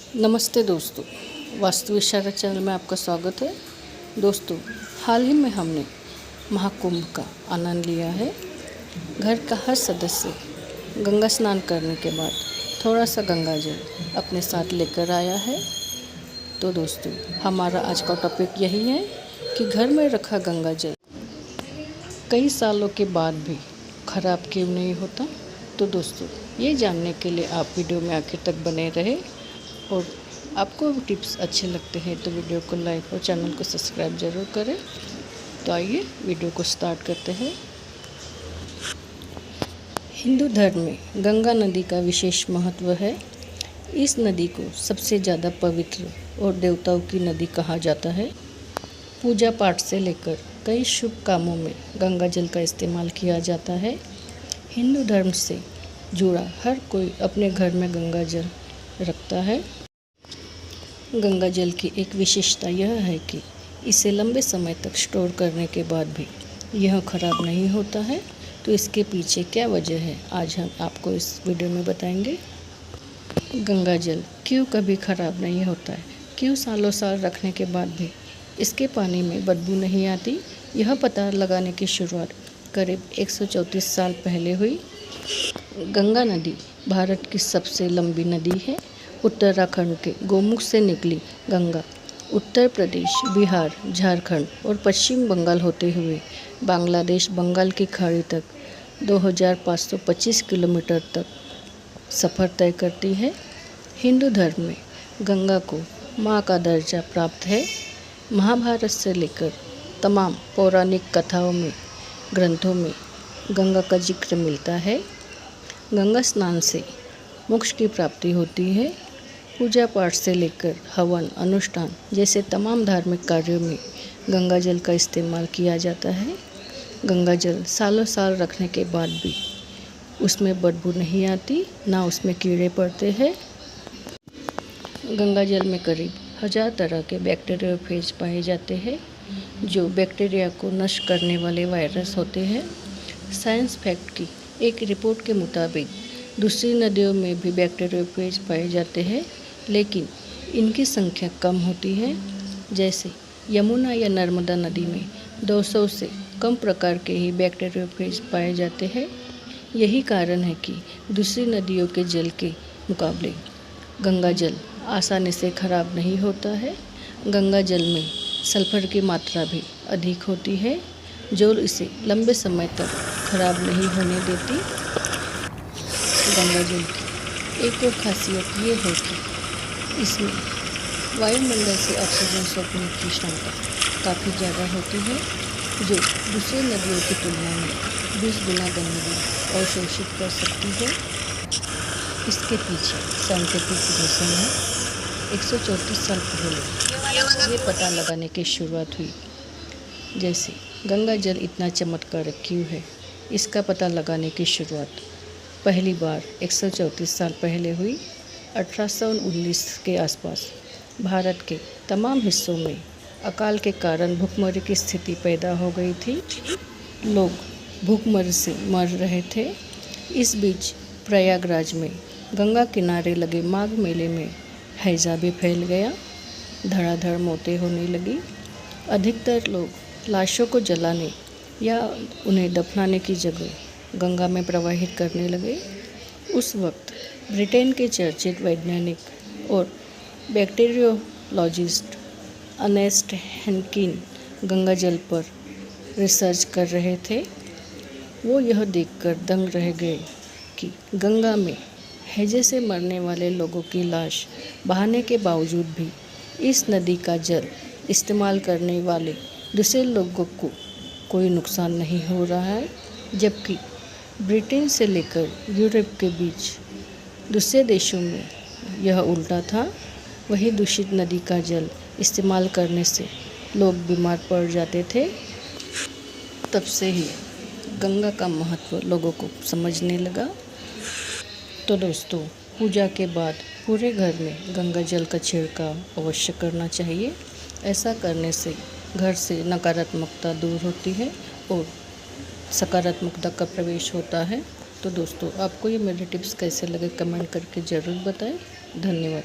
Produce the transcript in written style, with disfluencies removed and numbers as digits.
नमस्ते दोस्तों, वास्तु इशारा चैनल में आपका स्वागत है। दोस्तों, हाल ही में हमने महाकुंभ का आनंद लिया है। घर का हर सदस्य गंगा स्नान करने के बाद थोड़ा सा गंगा जल अपने साथ लेकर आया है। तो दोस्तों, हमारा आज का टॉपिक यही है कि घर में रखा गंगा जल कई सालों के बाद भी खराब क्यों नहीं होता। तो दोस्तों, ये जानने के लिए आप वीडियो में आखिर तक बने रहे और आपको टिप्स अच्छे लगते हैं तो वीडियो को लाइक और चैनल को सब्सक्राइब ज़रूर करें। तो आइए वीडियो को स्टार्ट करते हैं। हिंदू धर्म में गंगा नदी का विशेष महत्व है। इस नदी को सबसे ज़्यादा पवित्र और देवताओं की नदी कहा जाता है। पूजा पाठ से लेकर कई शुभ कामों में गंगा जल का इस्तेमाल किया जाता है। हिंदू धर्म से जुड़ा हर कोई अपने घर में गंगा जल रखता है। गंगा जल की एक विशेषता यह है कि इसे लंबे समय तक स्टोर करने के बाद भी यह खराब नहीं होता है। तो इसके पीछे क्या वजह है, आज हम आपको इस वीडियो में बताएंगे। गंगा जल क्यों कभी खराब नहीं होता है, क्यों सालों साल रखने के बाद भी इसके पानी में बदबू नहीं आती। यह पता लगाने की शुरुआत करीब 134 साल पहले हुई। गंगा नदी भारत की सबसे लंबी नदी है। उत्तराखंड के गोमुख से निकली गंगा उत्तर प्रदेश, बिहार, झारखंड और पश्चिम बंगाल होते हुए बांग्लादेश, बंगाल की खाड़ी तक 2525 किलोमीटर तक सफ़र तय करती है। हिंदू धर्म में गंगा को माँ का दर्जा प्राप्त है। महाभारत से लेकर तमाम पौराणिक कथाओं में, ग्रंथों में गंगा का जिक्र मिलता है। गंगा स्नान से मोक्ष की प्राप्ति होती है। पूजा पाठ से लेकर हवन, अनुष्ठान जैसे तमाम धार्मिक कार्यों में गंगा जल का इस्तेमाल किया जाता है। गंगा जल सालों साल रखने के बाद भी उसमें बदबू नहीं आती, ना उसमें कीड़े पड़ते हैं। गंगा जल में करीब 1000 तरह के बैक्टीरियोफेज पाए जाते हैं, जो बैक्टीरिया को नष्ट करने वाले वायरस होते हैं। साइंस फैक्ट की एक रिपोर्ट के मुताबिक दूसरी नदियों में भी बैक्टीरियोफेज पाए जाते हैं, लेकिन इनकी संख्या कम होती है। जैसे यमुना या नर्मदा नदी में 200 से कम प्रकार के ही बैक्टीरियोफेज पाए जाते हैं। यही कारण है कि दूसरी नदियों के जल के मुकाबले गंगा जल आसानी से खराब नहीं होता है। गंगा जल में सल्फर की मात्रा भी अधिक होती है, जो इसे लंबे समय तक खराब नहीं होने देती। गंगा जल की एक और खासियत ये है कि इसमें वायुमंडल से ऑक्सीजन सोखने की क्षमता काफ़ी ज़्यादा होती है, जो दूसरी नदियों की तुलना में 20 गुना गंदगी अवशोषित कर सकती है। इसके पीछे साइंटिफिक रीज़न है। 134 साल पहले ये पता लगाने की शुरुआत हुई। जैसे गंगा जल इतना चमत्कारक क्यों है, इसका पता लगाने की शुरुआत पहली बार 134 साल पहले हुई। 1819 के आसपास भारत के तमाम हिस्सों में अकाल के कारण भूखमरी की स्थिति पैदा हो गई थी। लोग भूखमरी से मर रहे थे। इस बीच प्रयागराज में गंगा किनारे लगे माघ मेले में हैजा भी फैल गया। धड़ाधड़ मौतें होने लगी। अधिकतर लोग लाशों को जलाने या उन्हें दफनाने की जगह गंगा में प्रवाहित करने लगे। उस वक्त ब्रिटेन के चर्चित वैज्ञानिक और बैक्टीरियोलॉजिस्ट अर्नेस्ट हेनकिन गंगा जल पर रिसर्च कर रहे थे। वो यह देखकर दंग रह गए कि गंगा में हैजे से मरने वाले लोगों की लाश बहाने के बावजूद भी इस नदी का जल इस्तेमाल करने वाले दूसरे लोगों को कोई नुकसान नहीं हो रहा है, जबकि ब्रिटेन से लेकर यूरोप के बीच दूसरे देशों में यह उल्टा था। वही दूषित नदी का जल इस्तेमाल करने से लोग बीमार पड़ जाते थे। तब से ही गंगा का महत्व लोगों को समझने लगा। तो दोस्तों, पूजा के बाद पूरे घर में गंगा जल का छिड़काव अवश्य करना चाहिए। ऐसा करने से घर से नकारात्मकता दूर होती है और सकारात्मकता का प्रवेश होता है। तो दोस्तों, आपको ये मेरे टिप्स कैसे लगे कमेंट करके ज़रूर बताएं। धन्यवाद।